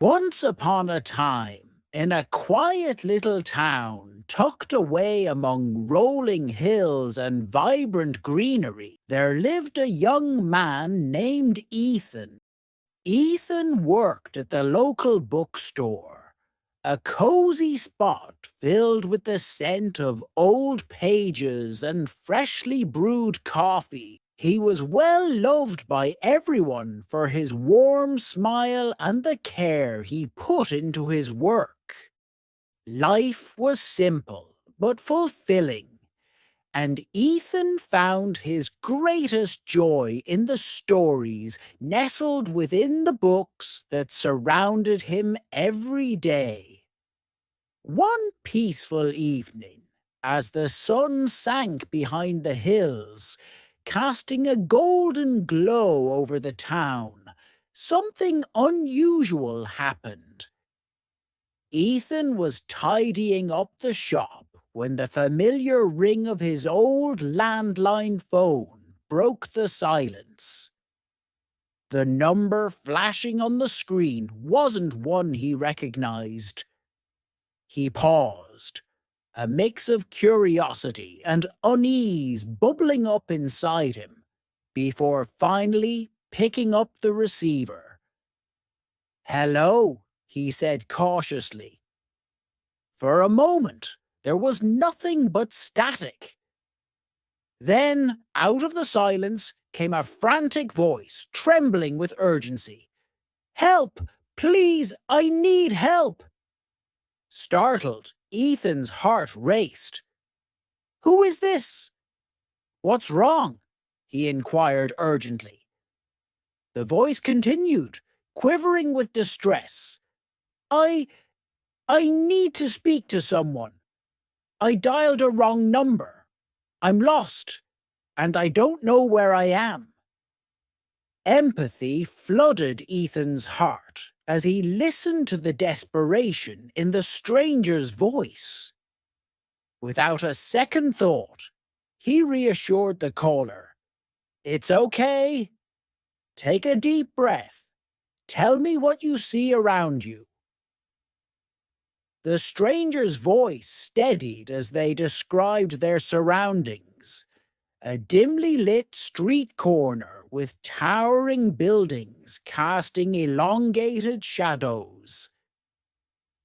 Once upon a time, in a quiet little town tucked away among rolling hills and vibrant greenery, there lived a young man named Ethan. Ethan worked at the local bookstore, a cozy spot filled with the scent of old pages and freshly brewed coffee. He was well loved by everyone for his warm smile and the care he put into his work. Life was simple but fulfilling, and Ethan found his greatest joy in the stories nestled within the books that surrounded him every day. One peaceful evening, as the sun sank behind the hills, casting a golden glow over the town, something unusual happened. Ethan was tidying up the shop when the familiar ring of his old landline phone broke the silence. The number flashing on the screen wasn't one he recognized. He paused, a mix of curiosity and unease bubbling up inside him, before finally picking up the receiver. "Hello," he said cautiously. For a moment, there was nothing but static. Then, out of the silence, came a frantic voice, trembling with urgency. "Help! Please, I need help!" Startled, Ethan's heart raced. "Who is this? What's wrong?" he inquired urgently. The voice continued, quivering with distress. I need to speak to someone. I dialed a wrong number. I'm lost, and I don't know where I am." Empathy flooded Ethan's heart as he listened to the desperation in the stranger's voice. Without a second thought, he reassured the caller. "It's okay. Take a deep breath. Tell me what you see around you." The stranger's voice steadied as they described their surroundings. A dimly lit street corner with towering buildings casting elongated shadows.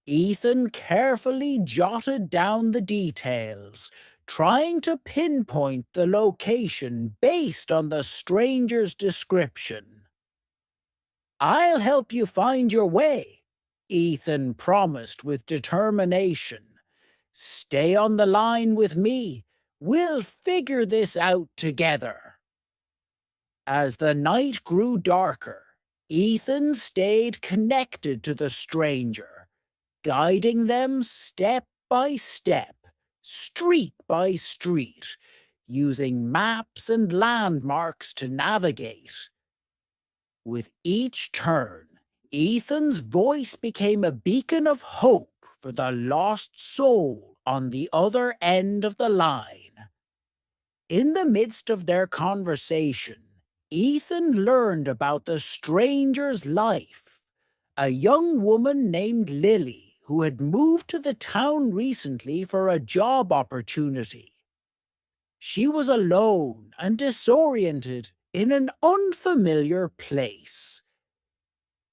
Ethan carefully jotted down the details, trying to pinpoint the location based on the stranger's description. "I'll help you find your way," Ethan promised with determination. "Stay on the line with me. We'll figure this out together." As the night grew darker, Ethan stayed connected to the stranger, guiding them step by step, street by street, using maps and landmarks to navigate. With each turn, Ethan's voice became a beacon of hope for the lost soul on the other end of the line. In the midst of their conversation, Ethan learned about the stranger's life. A young woman named Lily who had moved to the town recently for a job opportunity. She was alone and disoriented in an unfamiliar place.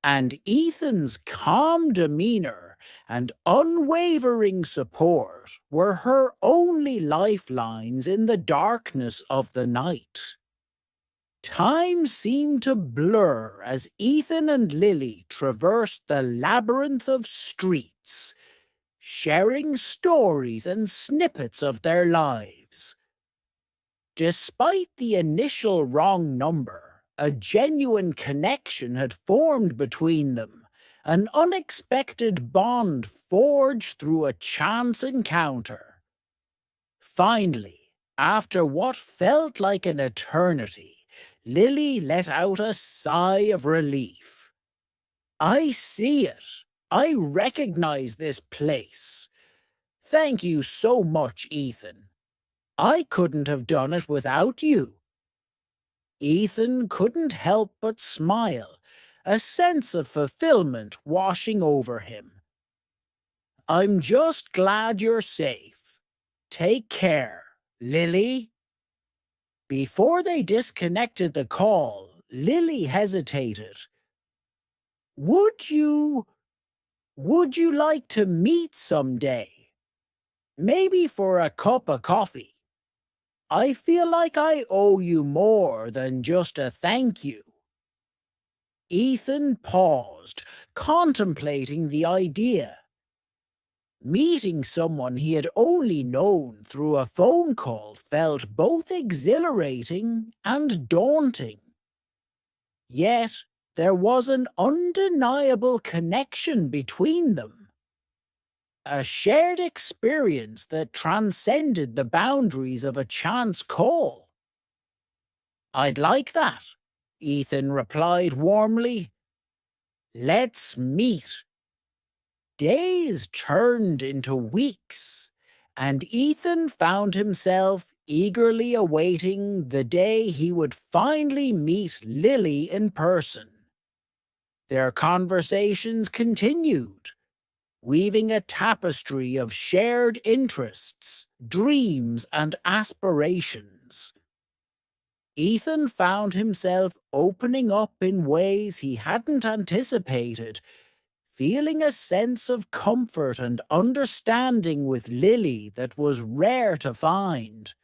And Ethan's calm demeanor and unwavering support were her only lifelines in the darkness of the night. Time seemed to blur as Ethan and Lily traversed the labyrinth of streets, sharing stories and snippets of their lives. Despite the initial wrong number, a genuine connection had formed between them, an unexpected bond forged through a chance encounter. Finally, after what felt like an eternity, Lily let out a sigh of relief. "I see it. I recognize this place. Thank you so much, Ethan. I couldn't have done it without you." Ethan couldn't help but smile, a sense of fulfillment washing over him. I'm just glad you're safe. Take care, Lily. Before they disconnected the call, Lily hesitated. Would you Would you like to meet someday? Maybe for a cup of coffee. I feel like I owe you more than just a thank you. Ethan paused, contemplating the idea. Meeting someone he had only known through a phone call felt both exhilarating and daunting. Yet there was an undeniable connection between them. A shared experience that transcended the boundaries of a chance call. I'd like that, Ethan replied warmly. Let's meet. Days turned into weeks, and Ethan found himself eagerly awaiting the day he would finally meet Lily in person. Their conversations continued, weaving a tapestry of shared interests, dreams, and aspirations. Ethan found himself opening up in ways he hadn't anticipated, feeling a sense of comfort and understanding with Lily that was rare to find.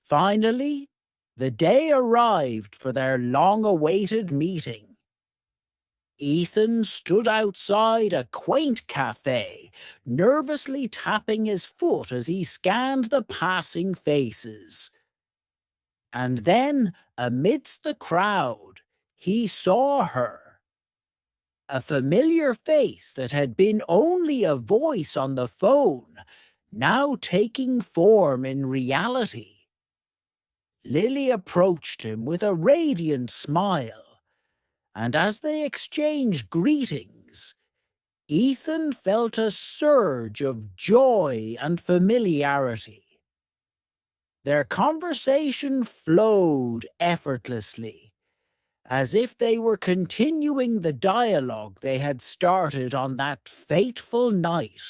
Finally, the day arrived for their long-awaited meeting. Ethan stood outside a quaint cafe, nervously tapping his foot as he scanned the passing faces. And then, amidst the crowd, he saw her. A familiar face that had been only a voice on the phone, now taking form in reality. Lily approached him with a radiant smile, and as they exchanged greetings, Ethan felt a surge of joy and familiarity. Their conversation flowed effortlessly, as if they were continuing the dialogue they had started on that fateful night.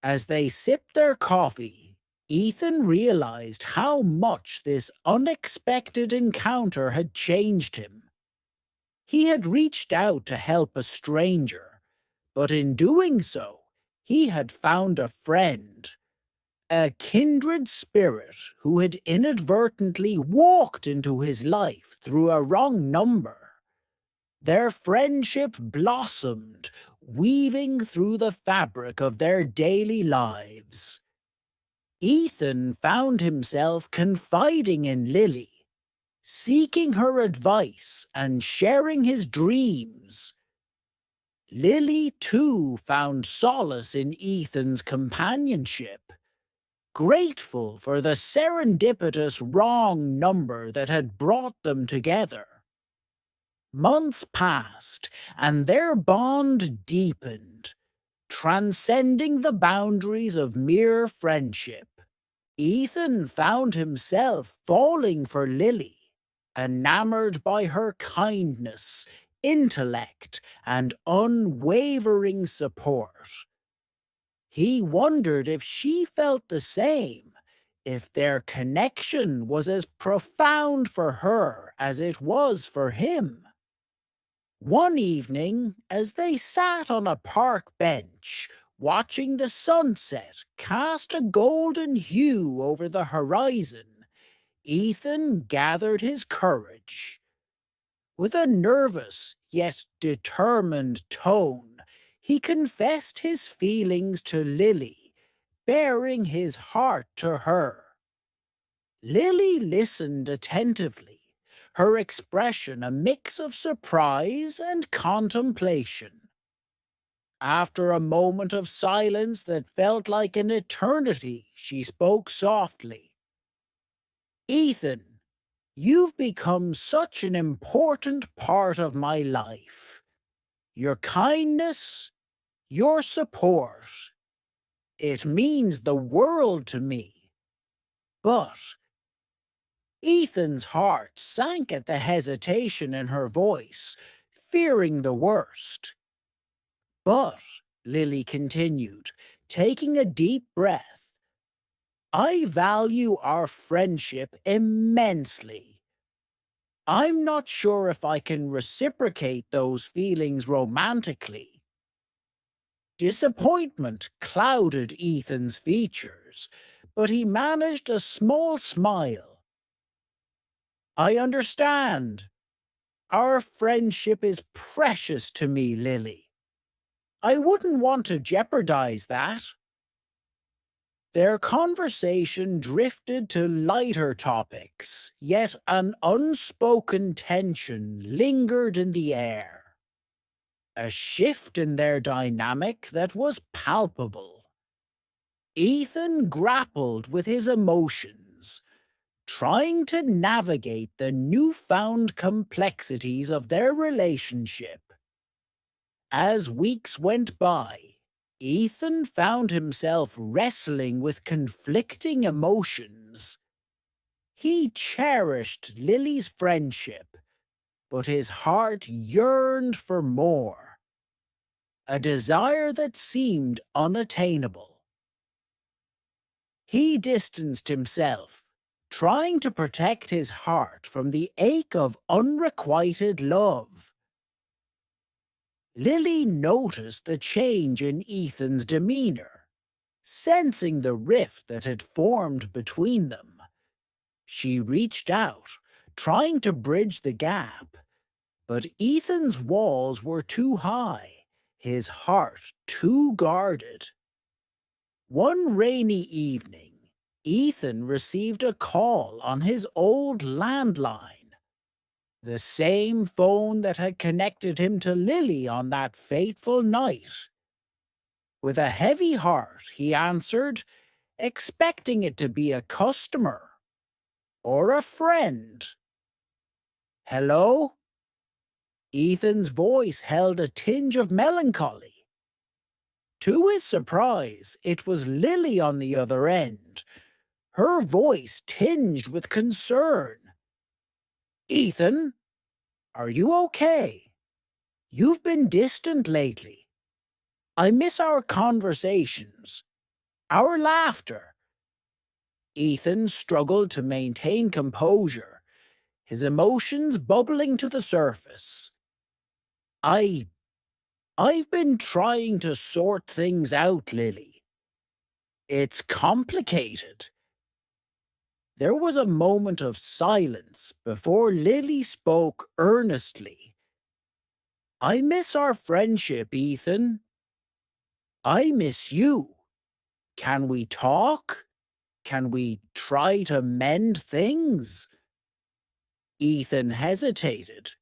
As they sipped their coffee, Ethan realized how much this unexpected encounter had changed him. He had reached out to help a stranger, but in doing so, he had found a friend, a kindred spirit who had inadvertently walked into his life through a wrong number. Their friendship blossomed, weaving through the fabric of their daily lives. Ethan found himself confiding in Lily, seeking her advice and sharing his dreams. Lily, too, found solace in Ethan's companionship, grateful for the serendipitous wrong number that had brought them together. Months passed, and their bond deepened, transcending the boundaries of mere friendship. Ethan found himself falling for Lily, enamored by her kindness, intellect, and unwavering support. He wondered if she felt the same, if their connection was as profound for her as it was for him. One evening, as they sat on a park bench, watching the sunset cast a golden hue over the horizon, Ethan gathered his courage. With a nervous yet determined tone, he confessed his feelings to Lily, baring his heart to her. Lily listened attentively, her expression a mix of surprise and contemplation. After a moment of silence that felt like an eternity, she spoke softly. Ethan, you've become such an important part of my life. Your kindness, your support, it means the world to me. But Ethan's heart sank at the hesitation in her voice, fearing the worst. But, Lily continued, taking a deep breath, I value our friendship immensely. I'm not sure if I can reciprocate those feelings romantically. Disappointment clouded Ethan's features, but he managed a small smile. I understand. Our friendship is precious to me, Lily. I wouldn't want to jeopardize that. Their conversation drifted to lighter topics, yet an unspoken tension lingered in the air. A shift in their dynamic that was palpable. Ethan grappled with his emotions, trying to navigate the newfound complexities of their relationship. As weeks went by, Ethan found himself wrestling with conflicting emotions. He cherished Lily's friendship, but his heart yearned for more, a desire that seemed unattainable. He distanced himself, trying to protect his heart from the ache of unrequited love. Lily noticed the change in Ethan's demeanor, sensing the rift that had formed between them. She reached out, trying to bridge the gap, but Ethan's walls were too high, his heart too guarded. One rainy evening, Ethan received a call on his old landline. The same phone that had connected him to Lily on that fateful night. With a heavy heart, he answered, expecting it to be a customer or a friend. Hello? Ethan's voice held a tinge of melancholy. To his surprise, it was Lily on the other end, her voice tinged with concern. Ethan, are you okay? You've been distant lately. I miss our conversations, our laughter. Ethan struggled to maintain composure, his emotions bubbling to the surface. I've been trying to sort things out, Lily. It's complicated. There was a moment of silence before Lily spoke earnestly. I miss our friendship, Ethan. I miss you. Can we talk? Can we try to mend things? Ethan hesitated,